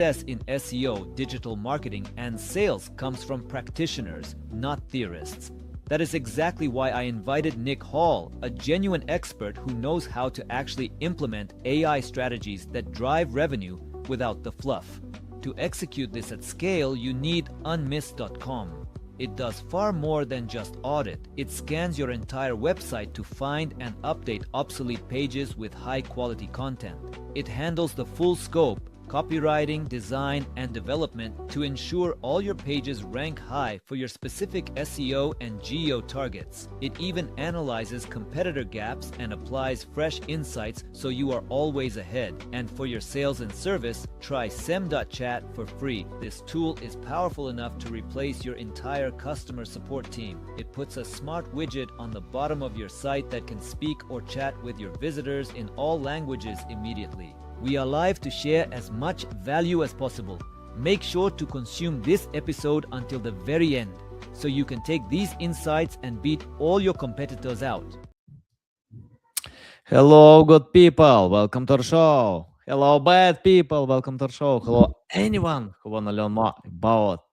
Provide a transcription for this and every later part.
Success in SEO, digital marketing, and sales comes from practitioners, not theorists. That is exactly why I invited Nick Hall, a genuine expert who knows how to actually implement AI strategies that drive revenue without the fluff. To execute this at scale, you need unmiss.com. It does far more than just audit. It scans your entire website to find and update obsolete pages with high-quality content. It handles the full scope, copywriting, design, and development to ensure all your pages rank high for your specific SEO and GEO targets. It even analyzes competitor gaps and applies fresh insights so you are always ahead. And for your sales and service, try sem.chat for free. This tool is powerful enough to replace your entire customer support team. It puts a smart widget on the bottom of your site that can speak or chat with your visitors in all languages immediately. We are live to share as much value as possible. Make sure to consume this episode until the very end, so you can take these insights and beat all your competitors out. Hello, good people. Welcome to our show. Hello, bad people. Welcome to our show. Hello, anyone who want to learn more about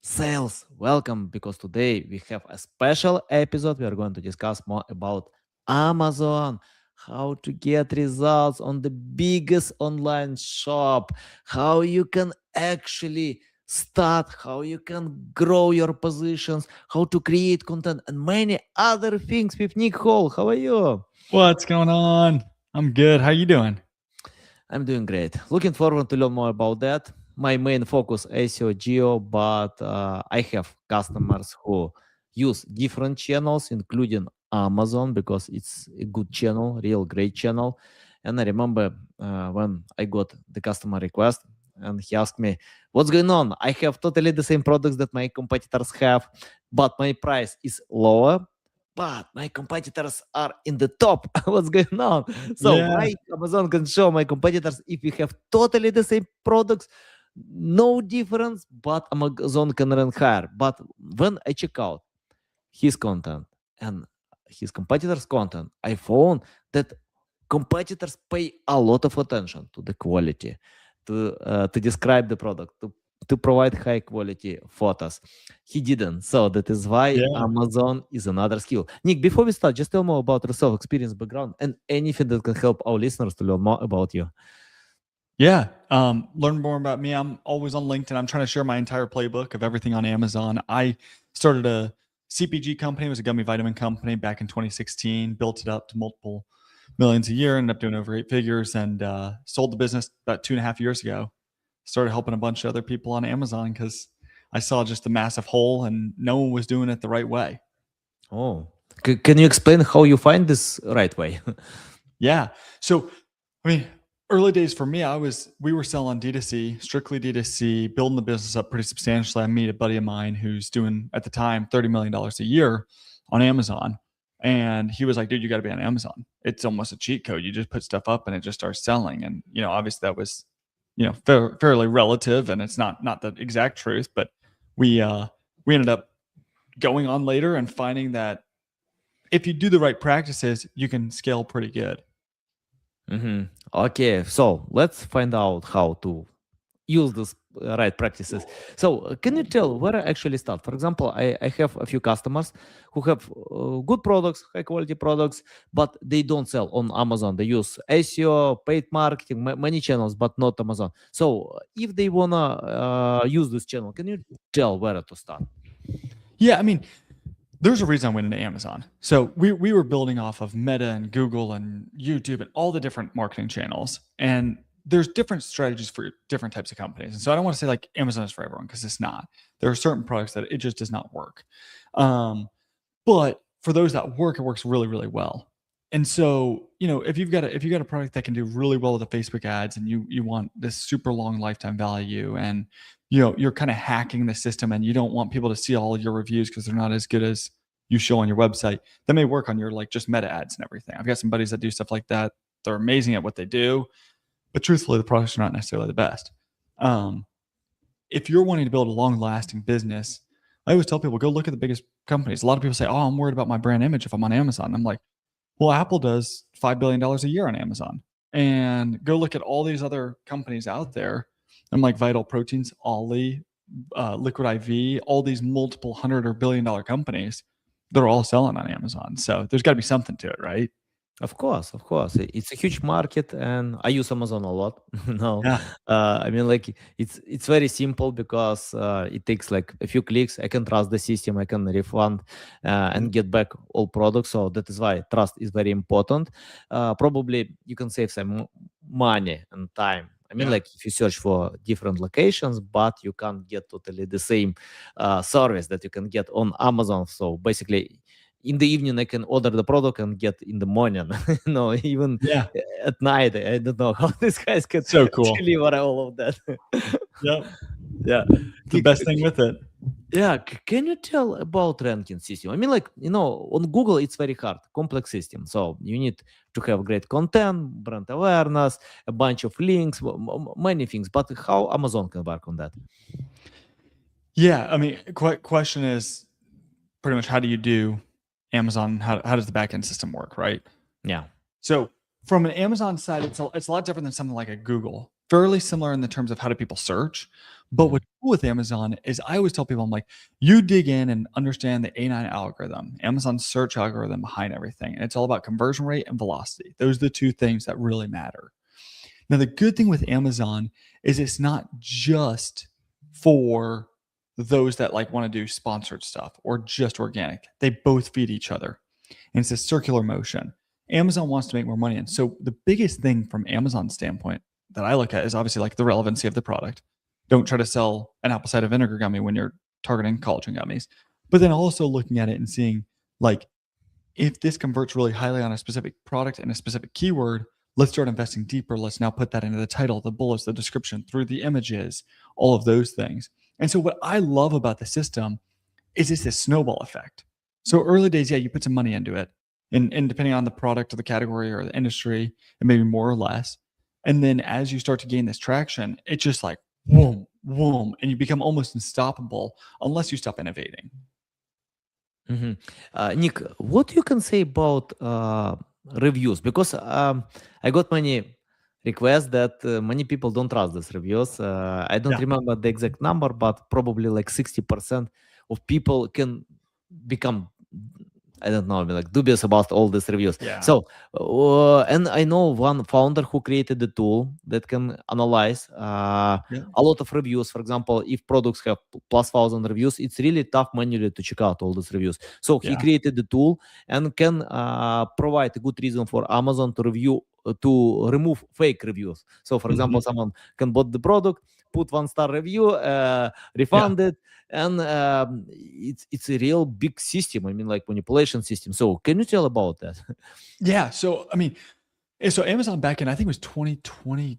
sales. Welcome, because today we have a special episode. We are going to discuss more about Amazon, how to get results on the biggest online shop, how you can actually start, how you can grow your positions, how to create content, and many other things with Nick Hall. How are you? What's going on? I'm good. How you doing? I'm doing great. Looking forward to learn more about that. My main focus SEO geo, but I have customers who use different channels, including Amazon, because it's a good channel, real great channel. And I remember when I got the customer request and he asked me, what's going on? I have totally the same products that my competitors have, but my price is lower. But my competitors are in the top. What's going on? So Yeah. why Amazon can show my competitors if you have totally the same products, no difference, but Amazon can rank higher. But when I check out his content and his competitors' content, I found that competitors pay a lot of attention to the quality, to describe the product, to provide high quality photos. He didn't. So that is why Yeah. Amazon is another skill. Nick, before we start, just tell more about yourself, experience, background, and anything that can help our listeners to learn more about you. Yeah. Learn more about me. I'm always on LinkedIn. I'm trying to share my entire playbook of everything on Amazon. I started a CPG company. It was a gummy vitamin company back in 2016, built it up to multiple millions a year, ended up doing over 8 figures, and sold the business about 2.5 years ago. Started helping a bunch of other people on Amazon because I saw just a massive hole and no one was doing it the right way. Oh, can you explain how you find this right way? Yeah. So, I mean, early days for me, we were selling D2C, strictly D2C, building the business up pretty substantially. I meet a buddy of mine who's doing at the time $30 million a year on Amazon. And he was like, dude, you got to be on Amazon. It's almost a cheat code. You just put stuff up and it just starts selling. And, obviously that was, fairly relative, and it's not the exact truth, but we ended up going on later and finding that if you do the right practices, you can scale pretty good. Okay, so let's find out how to use these right practices. So can you tell where I actually start? For example, I have a few customers who have good products, high quality products, but they don't sell on Amazon. They use SEO, paid marketing, many channels, but not Amazon. So if they wanna use this channel, can you tell where to start? Yeah, I mean, there's a reason I went into Amazon. So we were building off of Meta and Google and YouTube and all the different marketing channels. And there's different strategies for different types of companies. And so I don't want to say like Amazon is for everyone, because it's not. There are certain products that it just does not work. But for those that work, it works really, really well. And so, if you've got a product that can do really well with the Facebook ads, and you want this super long lifetime value, and you're kind of hacking the system and you don't want people to see all your reviews because they're not as good as you show on your website, that may work on your like just meta ads and everything. I've got some buddies that do stuff like that. They're amazing at what they do, but truthfully, the products are not necessarily the best. If you're wanting to build a long lasting business, I always tell people, go look at the biggest companies. A lot of people say, oh, I'm worried about my brand image if I'm on Amazon. I'm like, well, Apple does $5 billion a year on Amazon, and go look at all these other companies out there. and like Vital Proteins, Ollie, Liquid IV, all these multiple hundred or billion-dollar companies, they're all selling on Amazon. So there's got to be something to it, right? Of course, of course. It's a huge market, and I use Amazon a lot now. Yeah. I mean, like it's very simple because it takes like a few clicks. I can trust the system. I can refund and get back all products. So that is why trust is very important. Probably you can save some money and time. I mean, Yeah. like if you search for different locations, but you can't get totally the same service that you can get on Amazon. So basically, in the evening I can order the product and get in the morning. No, even Yeah. at night. I don't know how these guys can So cool. deliver all of that. Yep. Yeah. The best thing with it. Yeah, can you tell about ranking system? I mean, like, on Google, it's very hard, complex system. So you need to have great content, brand awareness, a bunch of links, many things. But how Amazon can work on that? Yeah. I mean, question is pretty much how do you do Amazon? How does the backend system work, right? Yeah. So from an Amazon side, it's a lot different than something like a Google. Fairly similar in the terms of how do people search. But what's cool with Amazon is I always tell people, I'm like, you dig in and understand the A9 algorithm, Amazon's search algorithm behind everything. And it's all about conversion rate and velocity. Those are the two things that really matter. Now, the good thing with Amazon is it's not just for those that like want to do sponsored stuff or just organic. They both feed each other. And it's a circular motion. Amazon wants to make more money. And so the biggest thing from Amazon's standpoint that I look at is obviously like the relevancy of the product. Don't try to sell an apple cider vinegar gummy when you're targeting collagen gummies. But then also looking at it and seeing like if this converts really highly on a specific product and a specific keyword, let's start investing deeper. Let's now put that into the title, the bullets, the description, through the images, all of those things. And so what I love about the system is it's this snowball effect. So early days, yeah, you put some money into it. And depending on the product or the category or the industry, and maybe more or less. And then as you start to gain this traction, it's just like, whoom, whoom, and you become almost unstoppable unless you stop innovating. Nick, what you can say about reviews? Because I got many requests that many people don't trust these reviews. I don't Yeah. remember the exact number, but probably like 60% of people can become, I don't know, like dubious about all these reviews. Yeah. So, and I know one founder who created the tool that can analyze a lot of reviews. For example, if products have plus 1,000 reviews, it's really tough manually to check out all these reviews. So he Yeah. created the tool and can provide a good reason for Amazon to to remove fake reviews. So, for example, someone can bought the product, put 1-star review, refund it, and it's a real big system. I mean, like manipulation system. So, can you tell about that? Yeah. So, I mean, so Amazon backend, I think it was 2022,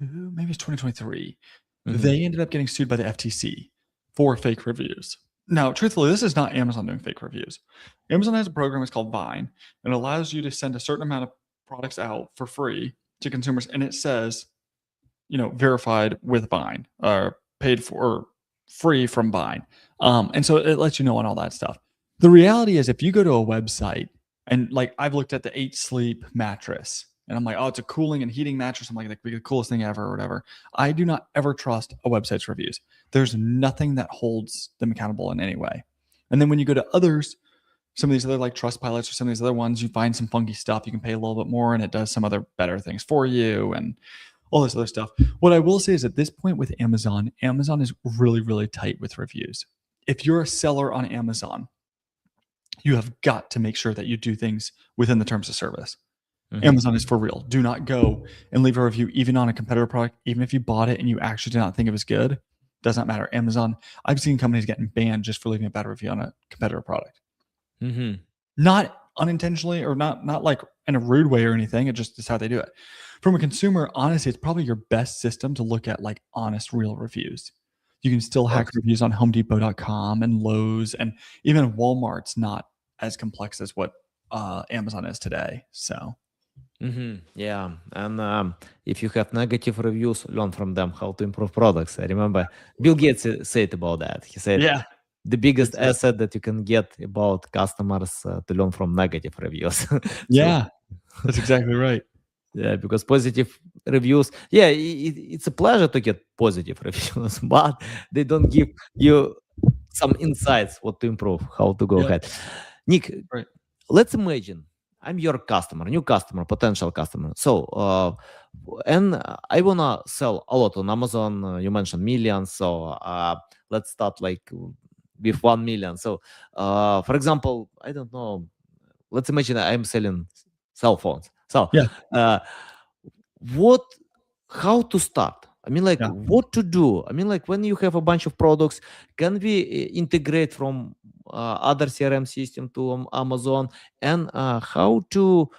maybe it's 2023. They ended up getting sued by the FTC for fake reviews. Now, truthfully, this is not Amazon doing fake reviews. Amazon has a program, it's called Vine, and it allows you to send a certain amount of products out for free to consumers. And it says, verified with Vine or paid for or free from Vine. And so it lets you know on all that stuff. The reality is if you go to a website and like I've looked at the 8 Sleep mattress and I'm like, oh, it's a cooling and heating mattress. I'm like, that could be the coolest thing ever or whatever. I do not ever trust a website's reviews. There's nothing that holds them accountable in any way. And then when you go to others, some of these other like Trustpilots or some of these other ones, you find some funky stuff. You can pay a little bit more and it does some other better things for you and all this other stuff. What I will say is at this point with Amazon, Amazon is really, really tight with reviews. If you're a seller on Amazon, you have got to make sure that you do things within the terms of service. Amazon is for real. Do not go and leave a review even on a competitor product, even if you bought it and you actually did not think it was good. Does not matter. Amazon, I've seen companies getting banned just for leaving a bad review on a competitor product. Not unintentionally or not like in a rude way or anything. It just is how they do it. From a consumer, honestly, it's probably your best system to look at like honest, real reviews. You can still hack reviews on HomeDepot.com and Lowe's, and even Walmart's not as complex as what Amazon is today. So. Yeah, and if you have negative reviews, learn from them how to improve products. I remember Bill Gates said about that. He said, yeah, the biggest asset that you can get about customers to learn from negative reviews. Yeah, that's exactly right. Yeah, because positive reviews. Yeah, it's a pleasure to get positive reviews, but they don't give you some insights what to improve, how to go Yeah. ahead. Nick, Right. let's imagine I'm your customer, new customer, potential customer. So, and I wanna sell a lot on Amazon. You mentioned millions, so let's start like with 1 million. So, for example, I don't know. Let's imagine I'm selling cell phones. So, Yeah. uh, what how to start, I mean, like Yeah. what to do, I mean, like when you have a bunch of products, can we integrate from other CRM system to Amazon, and how to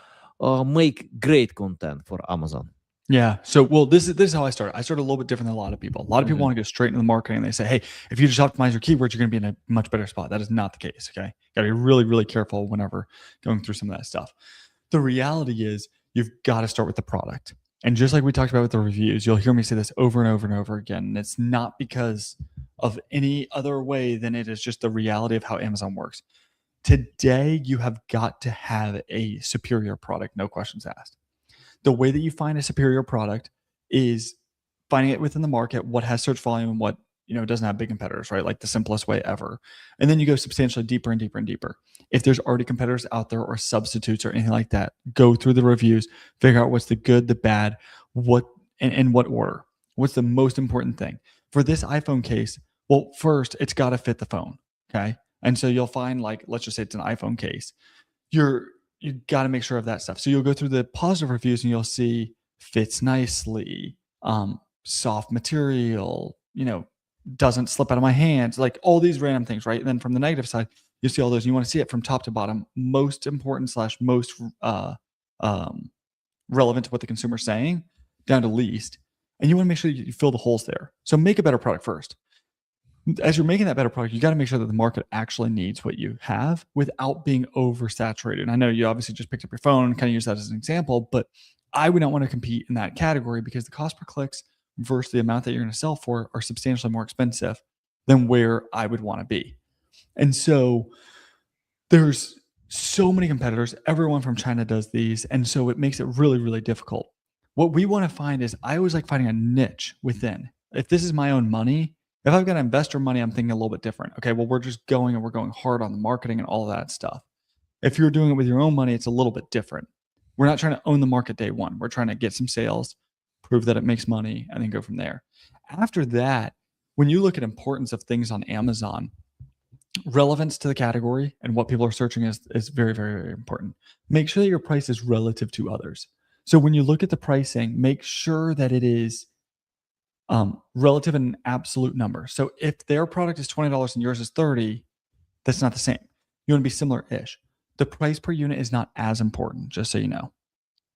make great content for Amazon? Yeah. So, well, this is how I started. I started a little bit different than a lot of people. A lot of people Mhm. want to go straight into the marketing. They say, hey, if you just optimize your keywords, you're going to be in a much better spot. That is not the case. Okay. Got to be really, really careful whenever going through some of that stuff. The reality is, you've got to start with the product. And just like we talked about with the reviews, you'll hear me say this over and over and over again. And it's not because of any other way than it is just the reality of how Amazon works. Today, you have got to have a superior product, no questions asked. The way that you find a superior product is finding it within the market, what has search volume and what doesn't have big competitors, right? Like the simplest way ever. And then you go substantially deeper and deeper and deeper. If there's already competitors out there or substitutes or anything like that, go through the reviews, figure out what's the good, the bad, what and in what order. What's the most important thing? For this iPhone case, well, first it's got to fit the phone. Okay. And so you'll find, like, let's just say it's an iPhone case. You got to make sure of that stuff. So you'll go through the positive reviews and you'll see fits nicely, soft material, doesn't slip out of my hands, like all these random things, right? And then from the negative side, you see all those. You want to see it from top to bottom, most important / most um, relevant to what the consumer's saying, down to least. And you want to make sure you fill the holes there. So make a better product first. As you're making that better product, you got to make sure that the market actually needs what you have without being oversaturated. And I know you obviously just picked up your phone and kind of use that as an example, but I would not want to compete in that category because the cost per clicks versus the amount that you're going to sell for are substantially more expensive than where I would want to be. And so there's so many competitors. Everyone from China does these. And so it makes it really, really difficult. What we want to find is, I always like finding a niche within. If this is my own money, if I've got investor money, I'm thinking a little bit different. Okay, well, we're going hard on the marketing and all that stuff. If you're doing it with your own money, it's a little bit different. We're not trying to own the market day one. We're trying to get some sales, prove that it makes money, and then go from there. After that, when you look at importance of things on Amazon, relevance to the category and what people are searching is very, very, very important. Make sure that your price is relative to others. So when you look at the pricing, make sure that it is relative in an absolute number. So if their product is $20 and yours is $30, that's not the same. You want to be similar-ish. The price per unit is not as important, just so you know.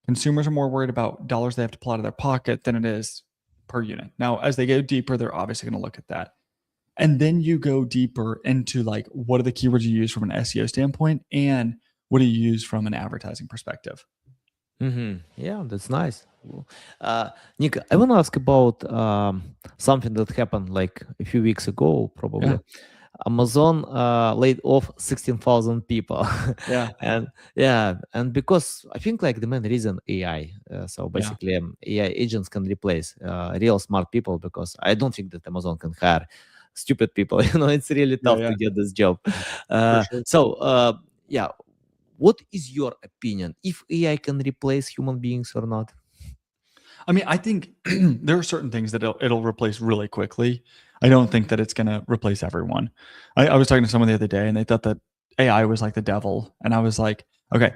Consumers are more worried about dollars they have to pull out of their pocket than it is per unit. Now, as they go deeper, they're obviously going to look at that. And then you go deeper into, like, what are the keywords you use from an SEO standpoint, and what do you use from an advertising perspective? Yeah, that's nice. Nick, I want to ask about something that happened like a few weeks ago, probably. Yeah. Amazon laid off 16,000 people. Yeah. And yeah, and because I think like the main reason AI. So Yeah. basically, AI agents can replace real smart people, because I don't think that Amazon can hire stupid people. It's really Yeah. tough Yeah. to get this job. For sure. So yeah, what is your opinion if AI can replace human beings or not? I mean, I think there are certain things that it'll replace really quickly. I don't think that it's going to replace everyone. I was talking to someone the other day and they thought that AI was like the devil. And I was like, okay,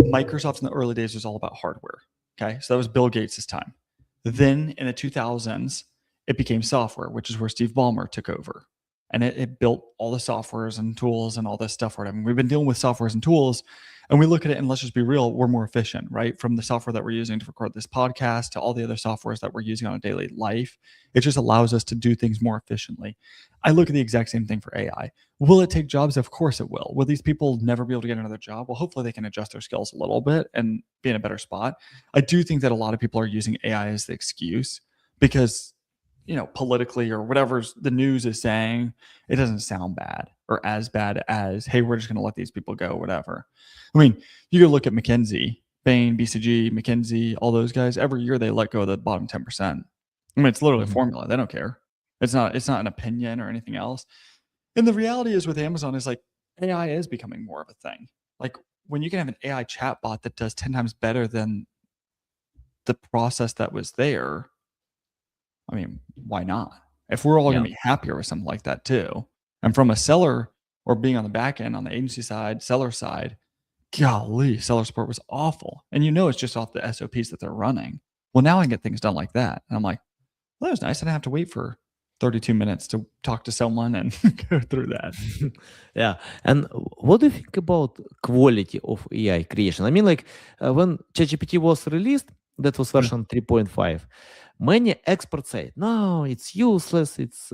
Microsoft in the early days was all about hardware. Okay. So that was Bill Gates' time. Then in the 2000s, it became software, which is where Steve Ballmer took over. And it built all the softwares and tools and all this stuff. I mean, we've been dealing with softwares and tools, and we look at it and let's just be real, we're more efficient, right? From the software that we're using to record this podcast to all the other softwares that we're using on a daily life, it just allows us to do things more efficiently. I look at the exact same thing for AI. Will it take jobs? Of course it will. Will these people never be able to get another job? Well, hopefully they can adjust their skills a little bit and be in a better spot. I do think that a lot of people are using AI as the excuse because, politically or whatever the news is saying, it doesn't sound bad or as bad as, hey, we're just going to let these people go, whatever. I mean, you can look at McKinsey Bain, BCG, McKinsey, all those guys, every year they let go of the bottom 10%. I mean, it's literally a formula. They don't care. It's not an opinion or anything else. And the reality is with Amazon is like AI is becoming more of a thing. Like when you can have an AI chatbot that does 10 times better than the process that was there, I mean, why not? If we're all Yeah. going to be happier with something like that too. And from a seller or being on the back end, on the agency side, seller side, golly, seller support was awful. And it's just off the SOPs that they're running. Well, now I can get things done like that. And I'm like, well, that was nice. I didn't have to wait for 32 minutes to talk to someone and go through that. Yeah. And what do you think about quality of AI creation? I mean, like when ChatGPT was released, that was version 3.5. Many experts say, no, it's useless, it's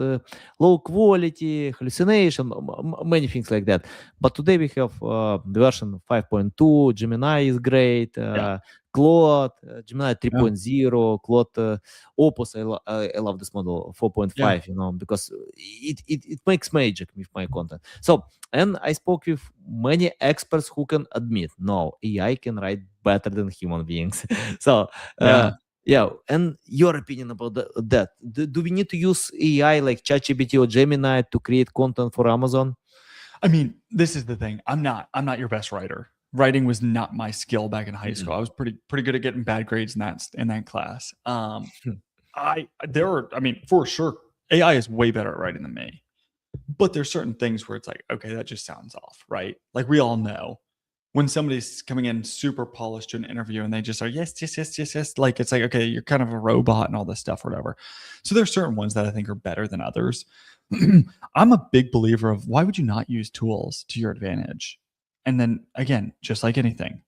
low quality, hallucination, many things like that. But today we have the version 5.2, Gemini is great, Claude, Gemini 3.0, Claude Opus, I love this model, 4.5, because it makes magic with my content. So, and I spoke with many experts who can admit, no, AI can write better than human beings. So, yeah, and your opinion about that? Do we need to use AI like ChatGPT or Gemini to create content for Amazon? I mean, this is the thing. I'm not your best writer. Writing was not my skill back in high school. I was pretty good at getting bad grades in that class. For sure, AI is way better at writing than me. But there's certain things where it's like, okay, that just sounds off, right? Like we all know when somebody's coming in super polished to an interview and they just are yes, like it's like, okay, you're kind of a robot and all this stuff or whatever. So there's certain ones that I think are better than others. I'm a big believer of why would you not use tools to your advantage? And then again, just like anything,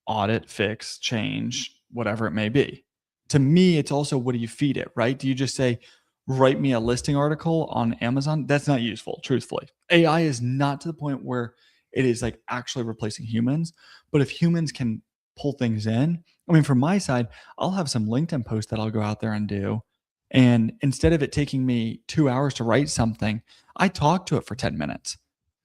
audit, fix, change, whatever it may be. To me, it's also what do you feed it, right? Do you just say, write me a listing article on Amazon? That's not useful, truthfully. AI is not to the point where it is like actually replacing humans. But if humans can pull things in, I mean, from my side, I'll have some LinkedIn posts that I'll go out there and do. And instead of it taking me 2 hours to write something, I talk to it for 10 minutes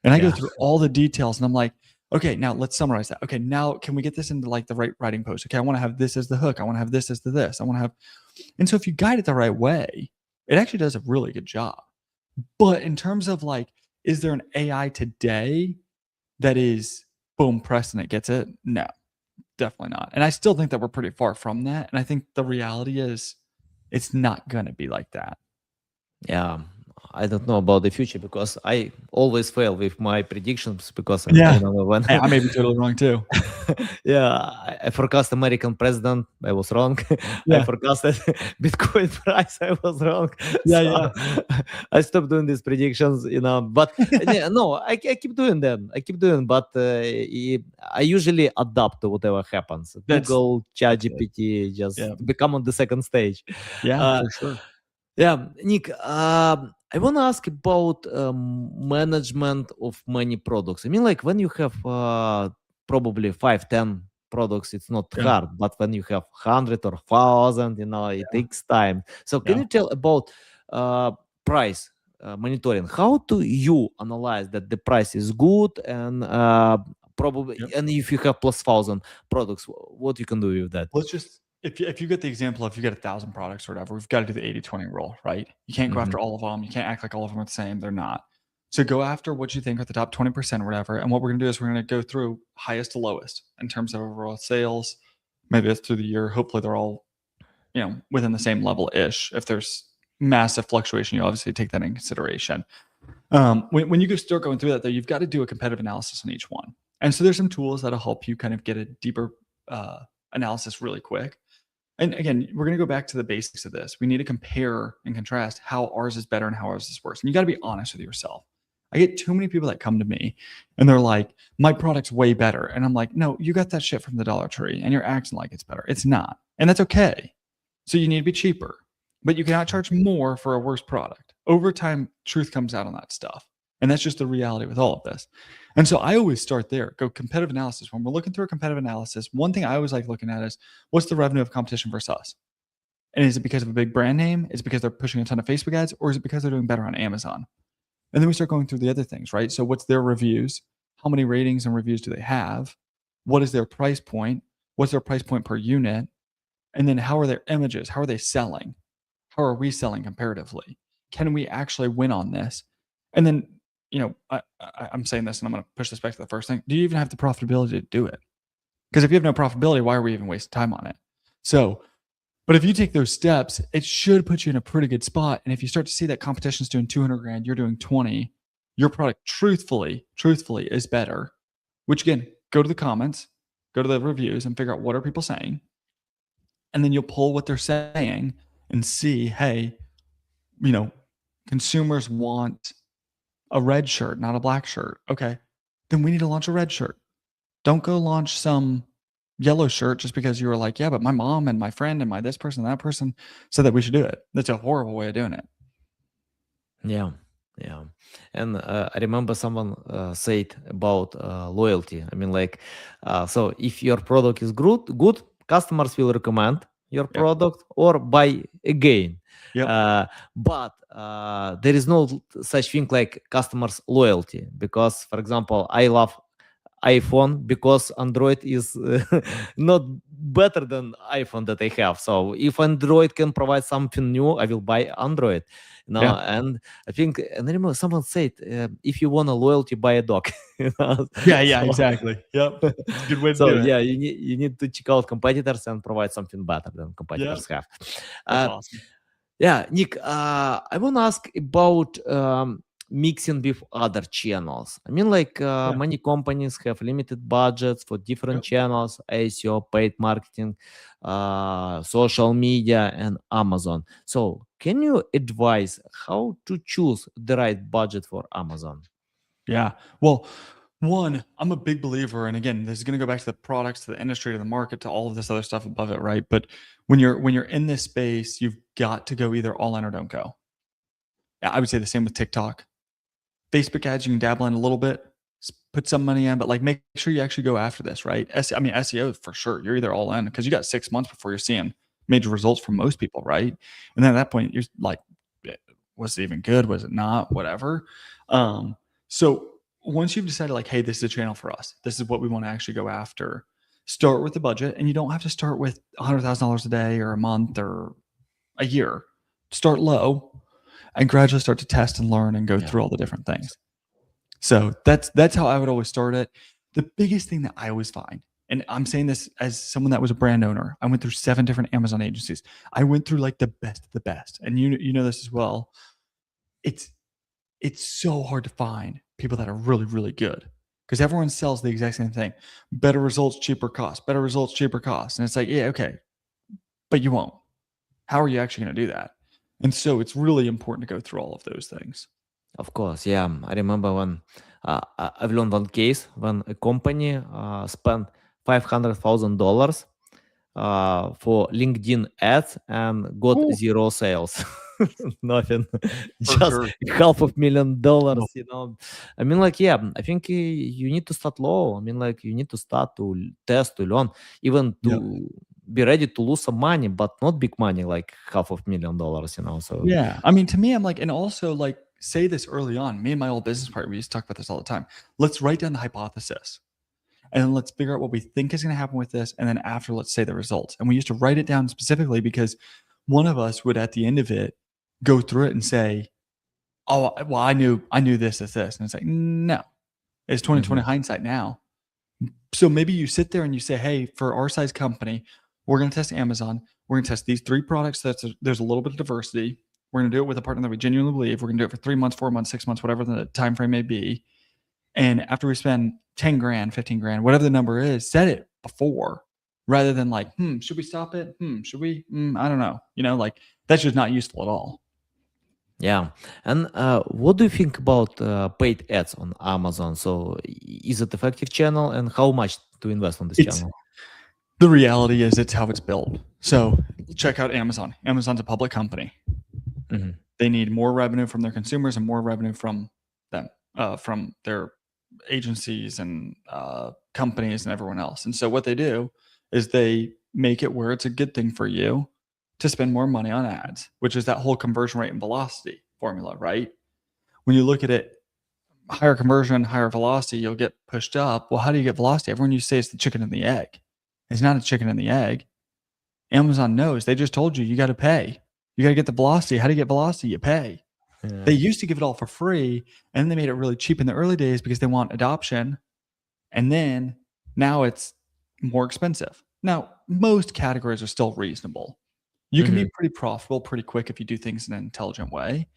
and I go through all the details and I'm like, okay, now let's summarize that. Okay, now can we get this into like the right writing post? Okay, I want to have this as the hook. I want to have this as the this. I want to have, and so if you guide it the right way, it actually does a really good job. But in terms of like, is there an AI today that is boom, press and it gets it? No, definitely not. And I still think that we're pretty far from that. And I think the reality is it's not going to be like that. Yeah, I don't know about the future because I always fail with my predictions because I remember when I may be totally wrong too. I forecast American president. I was wrong. I forecasted Bitcoin price. I was wrong. I stopped doing these predictions, But no, I keep doing them. But I usually adapt to whatever happens. Google, ChatGPT, just become on the second stage. For sure. Yeah, Nick, I want to ask about management of many products. I mean, like when you have probably 5, 10 products, it's not hard. But when you have 100 or 1,000, it takes time. So can you tell about price monitoring? How do you analyze that the price is good and probably, and if you have plus 1,000 products, what you can do with that? Let's just, if you get the example, if you get 1,000 products or whatever, we've got to do the 80-20 rule, right? You can't go after all of them. You can't act like all of them are the same. They're not. So go after what you think are the top 20% or whatever. And what we're going to do is we're going to go through highest to lowest in terms of overall sales. Maybe that's through the year. Hopefully they're all, within the same level-ish. If there's massive fluctuation, you obviously take that in consideration. When you start going through that, though, you've got to do a competitive analysis on each one. And so there's some tools that'll help you kind of get a deeper analysis really quick. And again, we're going to go back to the basics of this. We need to compare and contrast how ours is better and how ours is worse. And you got to be honest with yourself. I get too many people that come to me and they're like, my product's way better. And I'm like, no, you got that shit from the Dollar Tree and you're acting like it's better. It's not. And that's okay. So you need to be cheaper, but you cannot charge more for a worse product. Over time, truth comes out on that stuff. And that's just the reality with all of this. And so I always start there, go competitive analysis. When we're looking through a competitive analysis, one thing I always like looking at is what's the revenue of competition versus us? And is it because of a big brand name? Is it because they're pushing a ton of Facebook ads? Or is it because they're doing better on Amazon? And then we start going through the other things, right? So what's their reviews? How many ratings and reviews do they have? What is their price point? What's their price point per unit? And then how are their images? How are they selling? How are we selling comparatively? Can we actually win on this? And then, I'm saying this and I'm going to push this back to the first thing. Do you even have the profitability to do it? Because if you have no profitability, why are we even wasting time on it? So, but if you take those steps, it should put you in a pretty good spot. And if you start to see that competition's doing 200 grand, you're doing 20, your product truthfully is better, which again, go to the comments, go to the reviews and figure out what are people saying. And then you'll pull what they're saying and see, hey, consumers want a red shirt, not a black shirt. Okay, then we need to launch a red shirt. Don't go launch some yellow shirt just because you were like, yeah, but my mom and my friend and my this person and that person said that we should do it. That's a horrible way of doing it. Yeah, yeah. And I remember someone said about loyalty. I mean, like, so if your product is good, customers will recommend your Yep. product or buy again. Yep. But there is no such thing like customers loyalty, because, for example, I love iPhone because Android is not better than iPhone that I have. So if Android can provide something new, I will buy Android. Yeah. And I think, and I remember someone said, if you want a loyalty, buy a dog. Yeah, So, exactly. Yep. It's a good way to so do it. yeah, you need to check out competitors and provide something better than competitors have. That's Uh, awesome. yeah, Nick, I want to ask about mixing with other channels. I mean, like, Yeah. many companies have limited budgets for different Yep. channels: SEO, paid marketing, social media, and Amazon. So, can you advise how to choose the right budget for Amazon? Yeah. Well, one, I'm a big believer, and again, this is going to go back to the products, to the industry, to the market, to all of this other stuff above it, right? But when you're in this space, you've got to go either all in or don't go. I would say the same with TikTok. Facebook ads, you can dabble in a little bit, put some money in, but like make sure you actually go after this, right? SEO for sure. You're either all in because you got 6 months before you're seeing major results from most people, right? And then at that point, you're like, was it even good? Was it not? Whatever. So once you've decided, like, hey, this is a channel for us, this is what we want to actually go after, start with the budget. And you don't have to start with $100,000 a day or a month or a year. Start low and gradually start to test and learn and go Yeah. through all the different things. So that's how I would always start it. The biggest thing that I always find, and I'm saying this as someone that was a brand owner, I went through 7 different Amazon agencies. I went through like the best of the best. And you know this as well. It's so hard to find people that are really, really good because everyone sells the exact same thing. Better results, cheaper cost, better results, cheaper cost. And it's like, yeah, okay, but you won't. How are you actually going to do that? And so it's really important to go through all of those things. Of course, yeah. I remember when I've learned one case when a company spent $500,000 for LinkedIn ads and got Ooh. 0 sales. Nothing, For just sure. $500,000. Oh. I mean, like, yeah. I think you need to start low. I mean, like, you need to start to test, to learn, even Yeah. to be ready to lose some money, but not big money, like $500,000. So Yeah. I mean, to me, I'm like, and also like say this early on. Me and my old business partner, we used to talk about this all the time. Let's write down the hypothesis. And then let's figure out what we think is going to happen with this. And then after, let's say the results. And we used to write it down specifically because one of us would at the end of it go through it and say, oh, well, I knew this is this. And it's like, no, it's 2020 hindsight now. So maybe you sit there and you say, hey, for our size company, we're going to test Amazon. We're going to test these 3 products. There's a little bit of diversity. We're going to do it with a partner that we genuinely believe. We're going to do it for 3 months, 4 months, 6 months, whatever the time frame may be. And after we spend 10 grand, 15 grand, whatever the number is, set it before rather than like, should we stop it? Should we? I don't know. Like that's just not useful at all. yeah. And what do you think about paid ads on Amazon? So is it effective channel, and how much to invest on this channel? The reality is it's how it's built. So check out Amazon. Amazon's a public company. They need more revenue from their consumers and more revenue from them, from their agencies and companies and everyone else. And so what they do is they make it where it's a good thing for you to spend more money on ads, which is that whole conversion rate and velocity formula, right? When you look at it, higher conversion, higher velocity, you'll get pushed up. Well, how do you get velocity? Everyone used to say it's the chicken and the egg. It's not a chicken and the egg. Amazon knows. They just told you, you got to pay. You got to get the velocity. How do you get velocity? You pay. Yeah. They used to give it all for free, and then they made it really cheap in the early days because they want adoption. And then now it's more expensive. Now, most categories are still reasonable. You can be pretty profitable pretty quick if you do things in an intelligent way.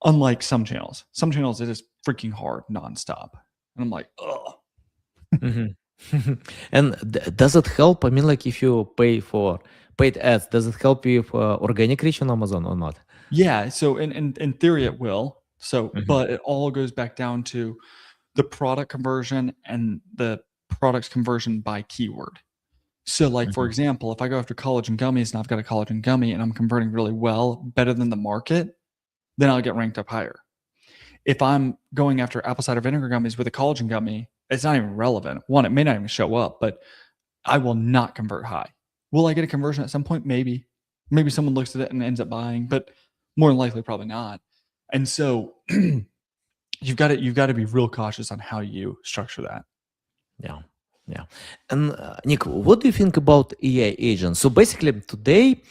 Unlike some channels. Some channels, it is freaking hard nonstop. And I'm like, ugh. Mhm. And does it help? I mean, like if you pay for paid ads, does it help you with organic reach on Amazon or not? Yeah. So in theory, it will. So, Mhm. but it all goes back down to the product conversion and the product's conversion by keyword. So, like, for Mhm. example, if I go after collagen gummies and I've got a collagen gummy and I'm converting really well, better than the market, then I'll get ranked up higher. If I'm going after apple cider vinegar gummies with a collagen gummy, it's not even relevant. One, it may not even show up, but I will not convert high. Will I get a conversion at some point? Maybe. Maybe someone looks at it and ends up buying, but more than likely, probably not. And so you've got to be real cautious on how you structure that. Yeah, yeah. And Nick, what do you think about AI agents? So basically, today,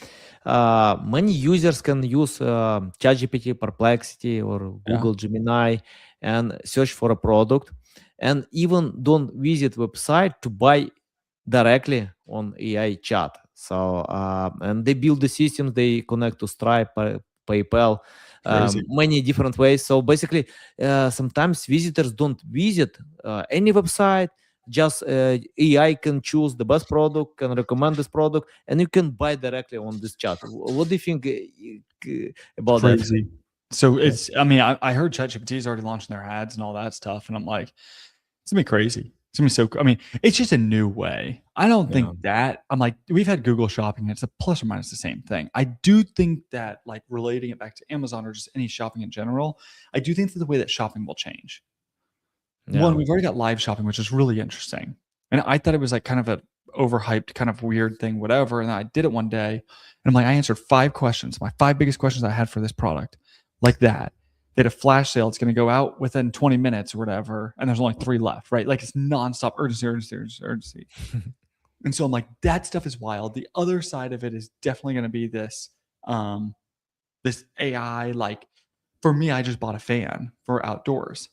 many users can use ChatGPT, Perplexity, or Yeah. Google Gemini and search for a product, and even don't visit website to buy directly on AI chat. So and they build the systems. They connect to Stripe, PayPal, Crazy. many different ways. So basically, sometimes visitors don't visit any website. Just AI can choose the best product, can recommend this product, and you can buy directly on this chat. What do you think about that? Crazy. So Yeah. I mean, I heard ChatGPT is already launching their ads and all that stuff. And I'm like, it's gonna be crazy. It's gonna be so, I mean, it's just a new way. I don't Yeah. think that, I'm like, we've had Google shopping, and it's a plus or minus the same thing. I do think that, like, relating it back to Amazon or just any shopping in general, I do think that the way that shopping will change. One, Yeah. we've already got live shopping, which is really interesting. And I thought it was like kind of a overhyped, kind of weird thing, whatever. And I did it one day, and I'm like, I answered 5 questions, my 5 biggest questions I had for this product, like that. They had a flash sale. It's going to go out within 20 minutes or whatever. And there's only 3 left, right? Like, it's nonstop urgency, urgency, urgency, urgency. And so I'm like, that stuff is wild. The other side of it is definitely going to be this, this AI. Like, for me, I just bought a fan for outdoors.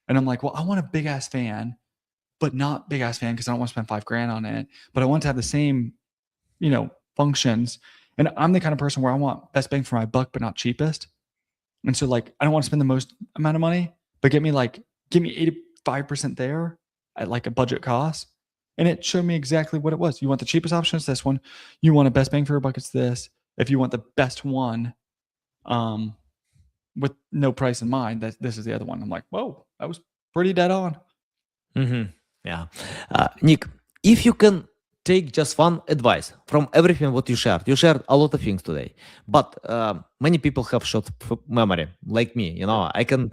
And I'm like, well, I want a big ass fan, but not big ass fan because I don't want to spend $5,000 on it. But I want to have the same, functions. And I'm the kind of person where I want best bang for my buck, but not cheapest. And so, like, I don't want to spend the most amount of money, but give me 85% there at like a budget cost. And it showed me exactly what it was. You want the cheapest option, it's this one. You want a best bang for your buck, it's this. If you want the best one, with no price in mind, this is the other one. I'm like, whoa, that was pretty dead on. Yeah. Nick, if you can take just one advice from everything what you shared a lot of things today, but many people have short memory, like me. I can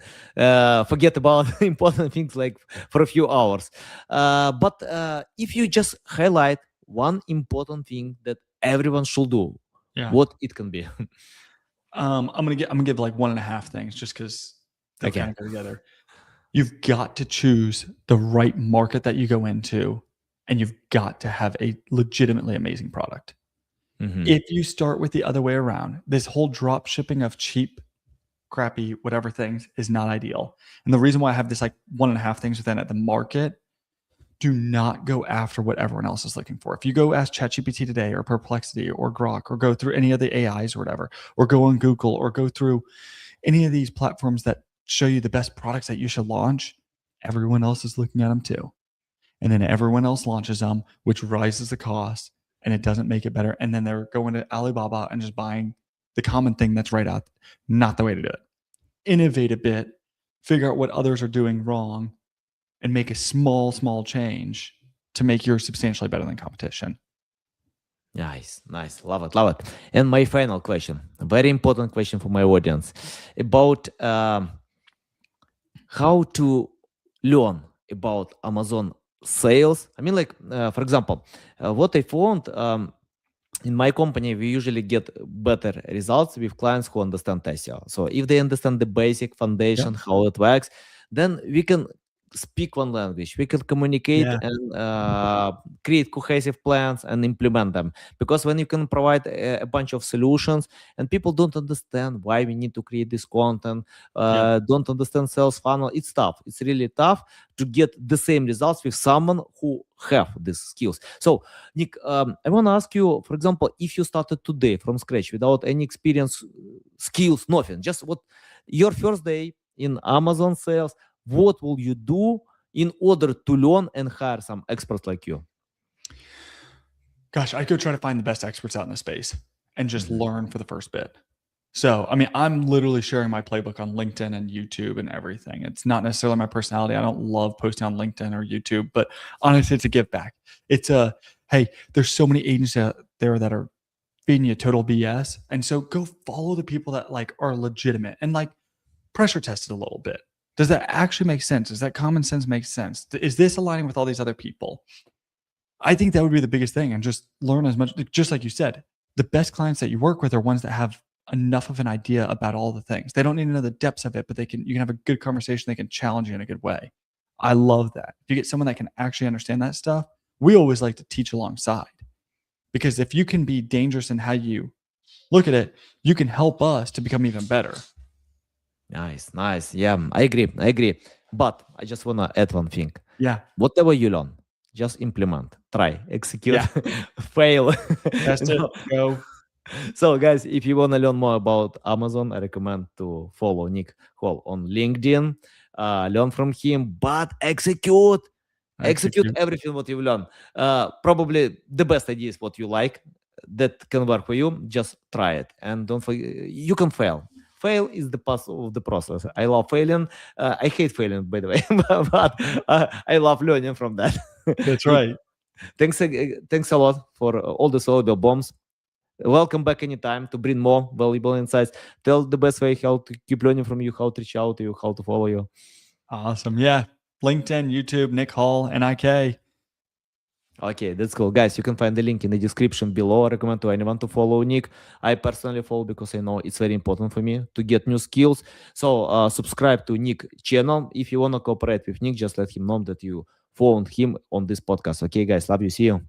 forget about important things like for a few hours. But if you just highlight one important thing that everyone should do, Yeah. what it can be? I'm gonna give like 1.5 things just because they Okay. kind of go together. You've got to choose the right market that you go into, and you've got to have a legitimately amazing product. If you start with the other way around, this whole drop shipping of cheap, crappy, whatever things is not ideal. And the reason why I have this like 1.5 things within it, the market, do not go after what everyone else is looking for. If you go ask ChatGPT today or Perplexity or Grok or go through any of the AIs or whatever, or go on Google or go through any of these platforms that show you the best products that you should launch, everyone else is looking at them too. And then everyone else launches them, which rises the cost, and it doesn't make it better. And then they're going to Alibaba and just buying the common thing that's right out. Not the way to do it. Innovate a bit, figure out what others are doing wrong, and make a small change to make yours substantially better than competition. Nice. Love it. And my final question, a very important question for my audience, about how to learn about Amazon sales. I mean, like, for example, what I found in my company, we usually get better results with clients who understand SEO. So if they understand the basic foundation, how it works, then we can speak one language. We can communicate Yeah. and create cohesive plans and implement them. Because when you can provide a bunch of solutions and people don't understand why we need to create this content, Yep. don't understand sales funnel, it's tough. It's really tough to get the same results with someone who have these skills. So, Nick, I want to ask you, for example, if you started today from scratch without any experience, skills, nothing, just what your first day in Amazon sales, what will you do in order to learn and hire some experts like you? Gosh, I go try to find the best experts out in the space and just Mhm. learn for the first bit. So, I mean, I'm literally sharing my playbook on LinkedIn and YouTube and everything. It's not necessarily my personality. I don't love posting on LinkedIn or YouTube, but honestly, it's a give back. It's a, hey, there's so many agents out there that are feeding you total BS. And so go follow the people that like are legitimate and like pressure test it a little bit. Does that actually make sense? Does that common sense make sense? Is this aligning with all these other people? I think that would be the biggest thing, and just learn as much, just like you said, the best clients that you work with are ones that have enough of an idea about all the things. They don't need to know the depths of it, but you can have a good conversation. They can challenge you in a good way. I love that. If you get someone that can actually understand that stuff, we always like to teach alongside, because if you can be dangerous in how you look at it, you can help us to become even better. Nice. Yeah, I agree. But I just want to add one thing. Yeah. Whatever you learn, just implement, try, execute, Yeah. fail. Test it. Go. So, guys, if you want to learn more about Amazon, I recommend to follow Nick Hall on LinkedIn. Learn from him, but execute everything what you learn. Probably the best idea is what you like that can work for you. Just try it, and don't forget you can fail. Fail is the part of the process. I love failing. I hate failing, by the way, but I love learning from that. That's Nick, right. thanks a lot for all the valuable bombs. Welcome back anytime to bring more valuable insights. Tell the best way how to keep learning from you, how to reach out to you, how to follow you. Awesome. Yeah. LinkedIn, YouTube, Nick Hall, NIK. Okay, that's cool. Guys, you can find the link in the description below. I recommend to anyone to follow Nick. I personally follow because I know it's very important for me to get new skills. So subscribe to Nick channel. If you want to cooperate with Nick, just let him know that you followed him on this podcast. Okay, guys, love you. See you.